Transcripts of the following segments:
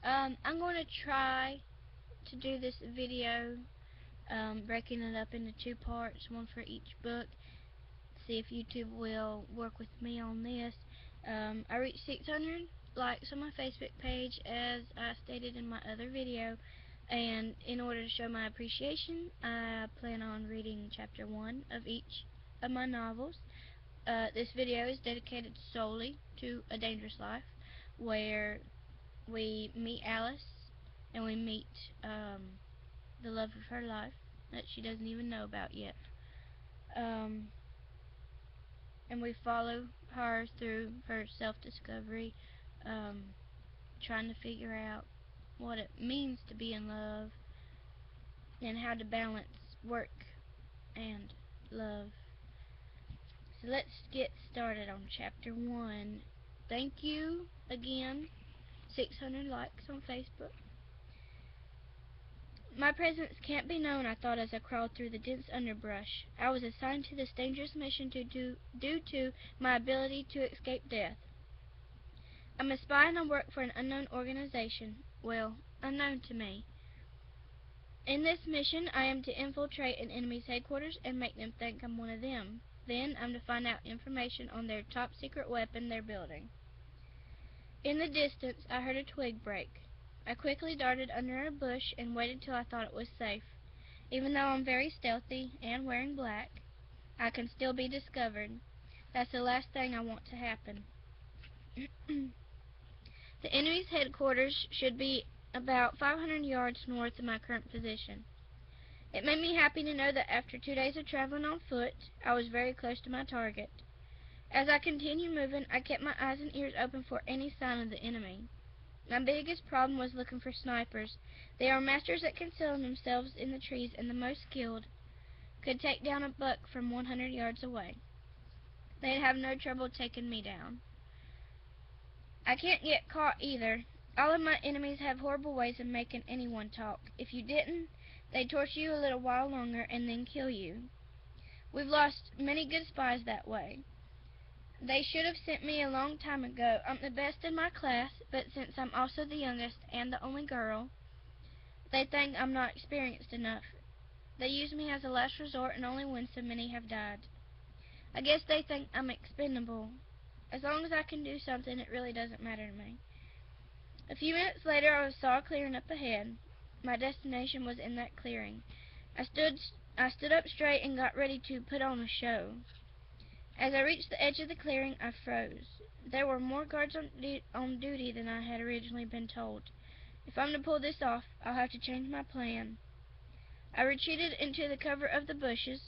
I'm going to try to do this video, breaking it up into two parts, one for each book. See if YouTube will work with me on this. I reached 600 likes on my Facebook page, as I stated in my other video, and in order to show my appreciation, I plan on reading chapter 1 of each of my novels. This video is dedicated solely to A Dangerous Life, where we meet Alice and we meet the love of her life that she doesn't even know about yet. And we follow her through her self-discovery, trying to figure out what it means to be in love and how to balance work and love. So let's get started on chapter 1. Thank you again, 600 likes on Facebook. My presence can't be known, I thought as I crawled through the dense underbrush. I was assigned to this dangerous mission due to my ability to escape death. I'm a spy and I work for an unknown organization. Well, unknown to me. In this mission, I am to infiltrate an enemy's headquarters and make them think I'm one of them. Then, I'm to find out information on their top secret weapon they're building. In the distance, I heard a twig break. I quickly darted under a bush and waited till I thought it was safe. Even though I'm very stealthy and wearing black, I can still be discovered. That's the last thing I want to happen. The enemy's headquarters should be about 500 yards north of my current position. It made me happy to know that after 2 days of traveling on foot, I was very close to my target. As I continued moving, I kept my eyes and ears open for any sign of the enemy. My biggest problem was looking for snipers. They are masters at concealing themselves in the trees, and the most skilled could take down a buck from 100 yards away. They'd have no trouble taking me down. I can't get caught either. All of my enemies have horrible ways of making anyone talk. If you didn't, they'd torture you a little while longer and then kill you. We've lost many good spies that way. They should have sent me a long time ago. I'm the best in my class, but since I'm also the youngest and the only girl, they think I'm not experienced enough. They use me as a last resort and only when so many have died. I guess they think I'm expendable. As long as I can do something, it really doesn't matter to me. A few minutes later, I saw a clearing up ahead. My destination was in that clearing. I stood up straight and got ready to put on a show. As I reached the edge of the clearing, I froze. There were more guards on duty than I had originally been told. If I'm to pull this off, I'll have to change my plan. I retreated into the cover of the bushes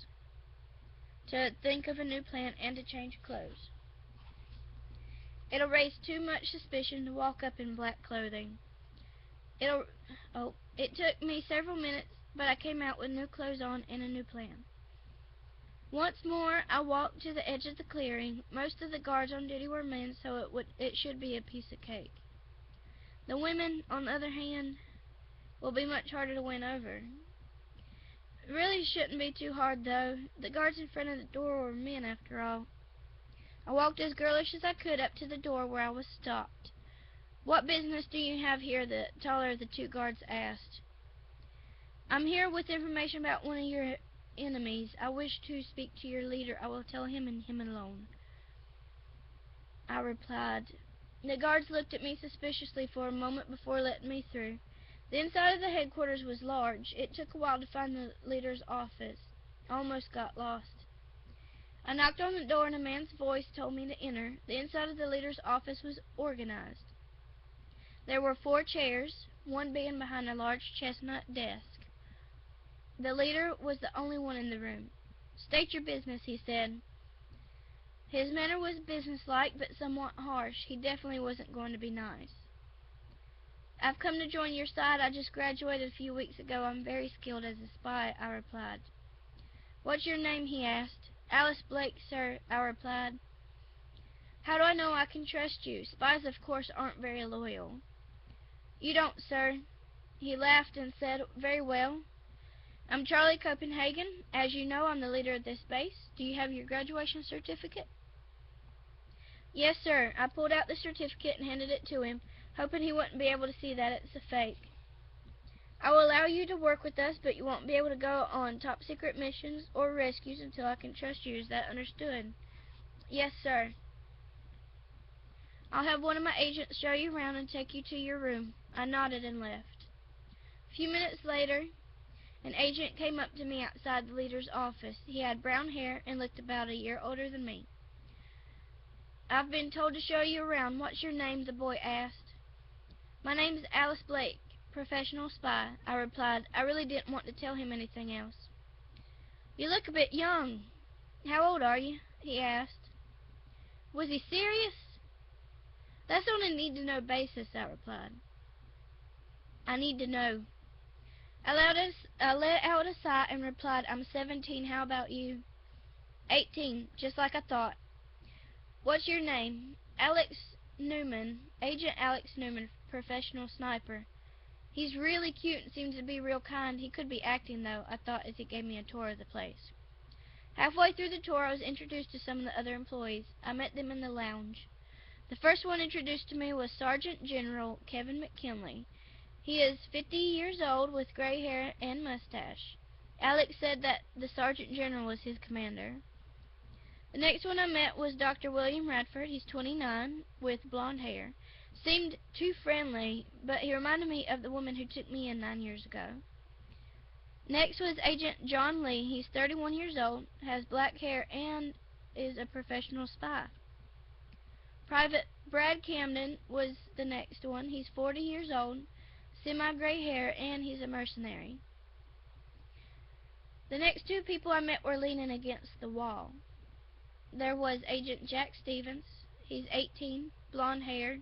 to think of a new plan and to change clothes. It'll raise too much suspicion to walk up in black clothing. It took me several minutes, but I came out with new clothes on and a new plan. Once more, I walked to the edge of the clearing. Most of the guards on duty were men, so it should be a piece of cake. The women, on the other hand, will be much harder to win over. It really shouldn't be too hard, though. The guards in front of the door were men, after all. I walked as girlish as I could up to the door, where I was stopped. "What business do you have here?" the taller of the two guards asked. "I'm here with information about one of your enemies. I wish to speak to your leader. I will tell him and him alone," I replied. The guards looked at me suspiciously for a moment before letting me through. The inside of the headquarters was large. It took a while to find the leader's office. I almost got lost. I knocked on the door and a man's voice told me to enter. The inside of the leader's office was organized. There were 4 chairs, one being behind a large chestnut desk. The leader was the only one in the room. "State your business," he said. His manner was businesslike but somewhat harsh. He definitely wasn't going to be nice. "I've come to join your side. I just graduated a few weeks ago. I'm very skilled as a spy," I replied. "What's your name?" he asked. "Alice Blake, sir," I replied. "How do I know I can trust you? Spies, of course, aren't very loyal." "You don't, sir." He laughed and said, "Very well. I'm Charlie Copenhagen. As you know, I'm the leader of this base. Do you have your graduation certificate?" "Yes, sir." I pulled out the certificate and handed it to him. hoping he wouldn't be able to see that it's a fake. I will allow you to work with us, but you won't be able to go on top secret missions or rescues until I can trust you. Is that understood? Yes, sir. I'll have one of my agents show you around and take you to your room. I nodded and left. A few minutes later, an agent came up to me outside the leader's office. He had brown hair and looked about a year older than me. I've been told to show you around. What's your name? The boy asked. My name's Alice Blake, professional spy, I replied. I really didn't want to tell him anything else. You look a bit young. How old are you? He asked. Was he serious? That's on a need-to-know basis, I replied. I need to know. I let out a sigh and replied, I'm 17, how about you? 18, just like I thought. What's your name? Alex Newman, Agent Alex Newman, professional sniper. He's really cute and seems to be real kind. He could be acting, though, I thought as he gave me a tour of the place. Halfway through the tour, I was introduced to some of the other employees. I met them in the lounge. The first one introduced to me was Sergeant General Kevin McKinley. He is 50 years old with gray hair and mustache. Alex said that the Sergeant General was his commander. The next one I met was Dr. William Radford. He's 29 with blonde hair. Seemed too friendly, but he reminded me of the woman who took me in 9 years ago. Next was Agent John Lee. He's 31 years old, has black hair, and is a professional spy. Private Brad Camden was the next one. He's 40 years old, semi-gray hair, and he's a mercenary. The next two people I met were leaning against the wall. There was Agent Jack Stevens. He's 18, blonde-haired,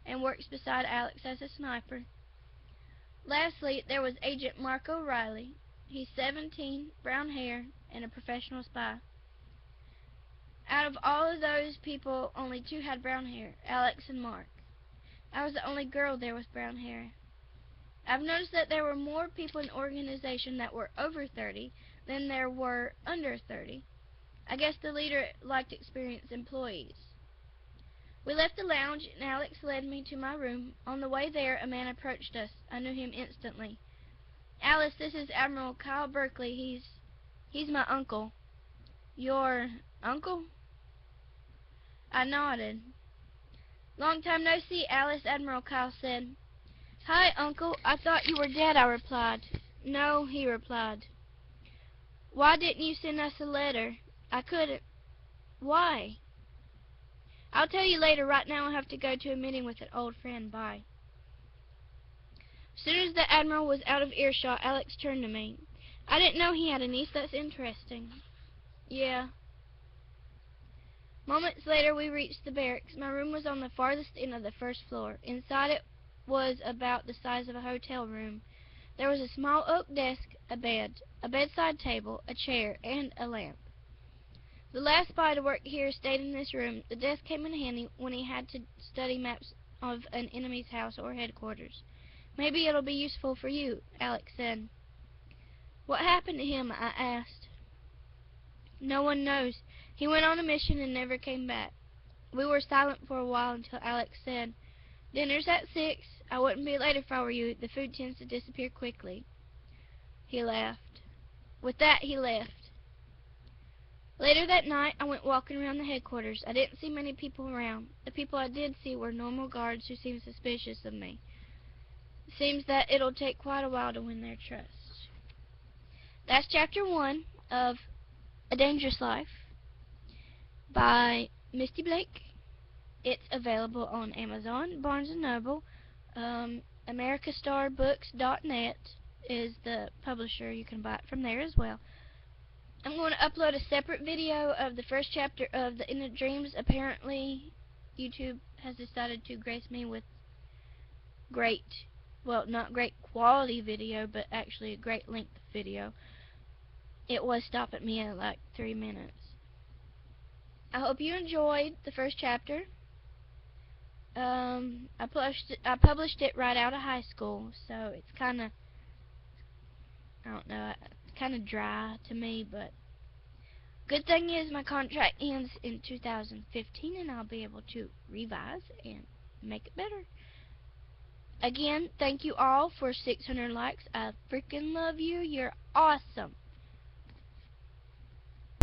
and works beside Alex as a sniper. Lastly, there was Agent Marco Riley. He's 17, brown hair, and a professional spy. Out of all of those people, only two had brown hair, Alex and Mark. I was the only girl there with brown hair. I've noticed that there were more people in the organization that were over 30 than there were under 30. I guess the leader liked experienced employees. We left the lounge, and Alex led me to my room. On the way there, a man approached us. I knew him instantly. Alice, this is Admiral Kyle Berkeley. He's my uncle. Your uncle? I nodded. Long time no see, Alice, Admiral Kyle said. Hi, Uncle. I thought you were dead, I replied. No, he replied. Why didn't you send us a letter? I couldn't. Why? I'll tell you later. Right now I have to go to a meeting with an old friend. Bye. As soon as the Admiral was out of earshot, Alex turned to me. I didn't know he had a niece. That's interesting. Yeah. Moments later, we reached the barracks. My room was on the farthest end of the first floor. Inside it was about the size of a hotel room. There was a small oak desk, a bed, a bedside table, a chair, and a lamp. The last spy to work here stayed in this room. The desk came in handy when he had to study maps of an enemy's house or headquarters. Maybe it'll be useful for you, Alex said. What happened to him? I asked. No one knows. He went on a mission and never came back. We were silent for a while until Alex said, Dinner's at 6. I wouldn't be late if I were you. The food tends to disappear quickly. He laughed. With that, he left. Later that night, I went walking around the headquarters. I didn't see many people around. The people I did see were normal guards who seemed suspicious of me. It seems that it'll take quite a while to win their trust. That's Chapter 1 of A Dangerous Life by Misty Blake. It's available on Amazon, Barnes & Noble, AmericaStarBooks.net is the publisher. You can buy it from there as well. I'm going to upload a separate video of the first chapter of The End of Dreams. Apparently, YouTube has decided to grace me with not great quality video, but actually a great length video. It was stopping me at like 3 minutes. I hope you enjoyed the first chapter. I published it right out of high school, so it's kind of, I don't know, kind of dry to me, but good thing is my contract ends in 2015 and I'll be able to revise and make it better. Again, thank you all for 600 likes. I freaking love you. You're awesome.